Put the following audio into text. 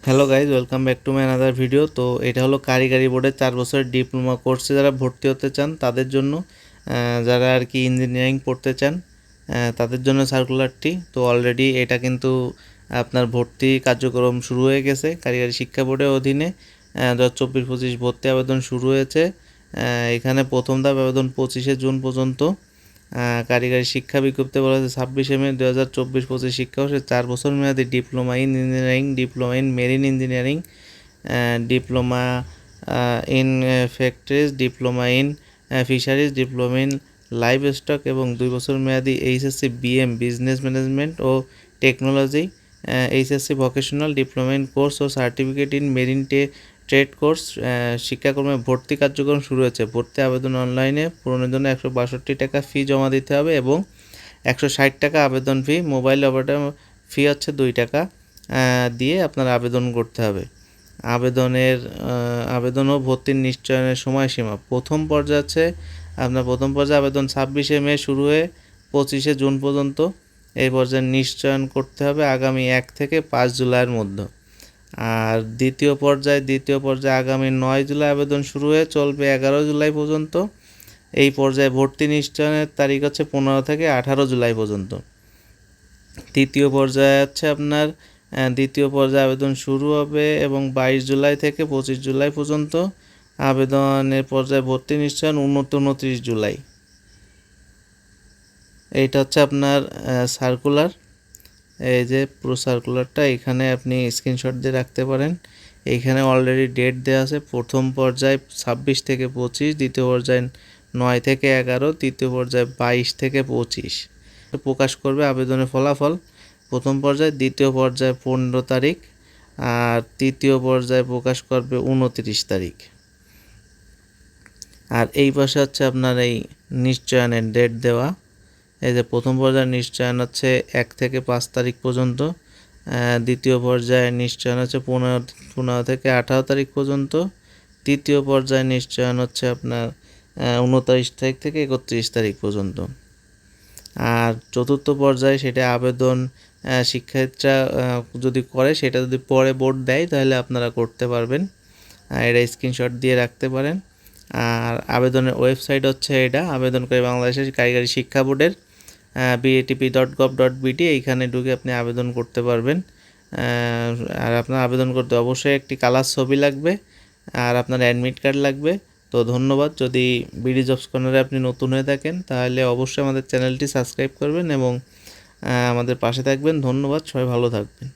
Hello guys, welcome back to my another video. তো এটা হলো কারিগরি বোর্ডের 4 বছরের ডিপ্লোমা কোর্সে যারা ভর্তি হতে চান তাদের জন্য, যারা আর কি ইঞ্জিনিয়ারিং পড়তে চান তাদের জন্য সার্কুলারটি। তো অলরেডি এটা কিন্তু আপনার ভর্তি কার্যক্রম শুরু হয়ে গেছে কারিগরি শিক্ষা বোর্ডের অধীনে। 2024-25 ভর্তি আবেদন শুরু হয়েছে। এখানে প্রথম ধাপ আবেদন 25শে জুন পর্যন্ত। কারিগরি শিক্ষা বিজ্ঞপ্তি বলা হয়েছে 26শে মে 2024-25 শিক্ষাবর্ষে 4 বছর মেয়াদী diploma in engineering, diploma in marine engineering, diploma in factories, diploma in fisheries, diploma in livestock এবং 2 বছর মেয়াদী এইচএসসি বিএম বিজনেস ম্যানেজমেন্ট ও technology, HSC vocational diploma in course ও certificate in marine trade course শিক্ষাক্রমে ভর্তি কার্যক্রম শুরু হয়েছে। ভর্তি আবেদন অনলাইনে, পূরণের জন্য 162 টাকা ফি জমা দিতে হবে এবং 160 টাকা আবেদন ফি, মোবাইল অপারেটর ফি হচ্ছে 2 টাকা দিয়ে আপনার আবেদন করতে হবে। আবেদন ও ভর্তির নিশ্চয়নের সময়সীমা প্রথম পর্যায়ে আছে আপনার প্রথম পর্যায়ে আবেদন 26শে মে শুরু হয়ে 25শে জুন পর্যন্ত। এই পর্যায়ে নিশ্চয়ন করতে হবে আগামী 1 থেকে 5 জুলাইয়ের মধ্যে। আর দ্বিতীয় পর্যায়ে আগামী 9 জুলাই আবেদন শুরু হয়ে চলবে 11 জুলাই পর্যন্ত। এই পর্যায়ে ভর্তি নিশ্চয়নের তারিখ হচ্ছে 15 থেকে 18 জুলাই পর্যন্ত। দ্বিতীয় পর্যায়ে আবেদন শুরু হবে এবং 22 জুলাই থেকে 25 জুলাই পর্যন্ত। আবেদনের পর্যায়ে ভর্তি নিশ্চয়ন 29 জুলাই। এইটা হচ্ছে আপনার সার্কুলার। এই যে পুরো সার্কুলারটা এখানে আপনি স্ক্রিনশট দিয়ে রাখতে পারেন। এইখানে অলরেডি ডেট দেওয়া আছে। প্রথম পর্যায়ে 26 থেকে 25, দ্বিতীয় পর্যায়ে 9 থেকে 11, তৃতীয় পর্যায়ে 22 থেকে 25 প্রকাশ করবে আবেদনের ফলাফল। প্রথম পর্যায়ে, দ্বিতীয় পর্যায়ে 15 তারিখ, আর তৃতীয় পর্যায়ে প্রকাশ করবে 29 তারিখ। আর এই পাশে হচ্ছে আপনার এই নিশ্চয়নের ডেট দেওয়া। এই যে প্রথম পর্যায়ে নিশ্চয়ন হচ্ছে 1 থেকে 5 তারিখ পর্যন্ত, দ্বিতীয় পর্যায়ে নিশ্চয়ন হচ্ছে 15 থেকে 18 তারিখ পর্যন্ত, তৃতীয় পর্যায়ে নিশ্চয়ন হচ্ছে আপনার 29 তারিখ থেকে 31 তারিখ পর্যন্ত। আর চতুর্থ পর্যায়ে সেটা আবেদন শিক্ষার্থীরা যদি করে, সেটা যদি পরে বোর্ড দেয় তাহলে আপনারা করতে পারবেন। এটা স্ক্রিনশট দিয়ে রাখতে পারেন। আর আবেদনের ওয়েবসাইট হচ্ছে এটা আবেদনকারী বাংলাদেশের কারিগরি শিক্ষা বোর্ডের batp.gov.bt। এইখানে ঢুকে আপনি আবেদন করতে পারবেন। আর আপনার আবেদন করতে অবশ্যই একটি কালার ছবি লাগবে আর আপনার অ্যাডমিট কার্ড লাগবে। তো ধন্যবাদ। যদি বিডি জবস কর্নারে আপনি নতুন হয়ে থাকেন তাহলে অবশ্যই আমাদের চ্যানেলটি সাবস্ক্রাইব করবেন এবং আমাদের পাশে থাকবেন। ধন্যবাদ, সবাই ভালো থাকবেন।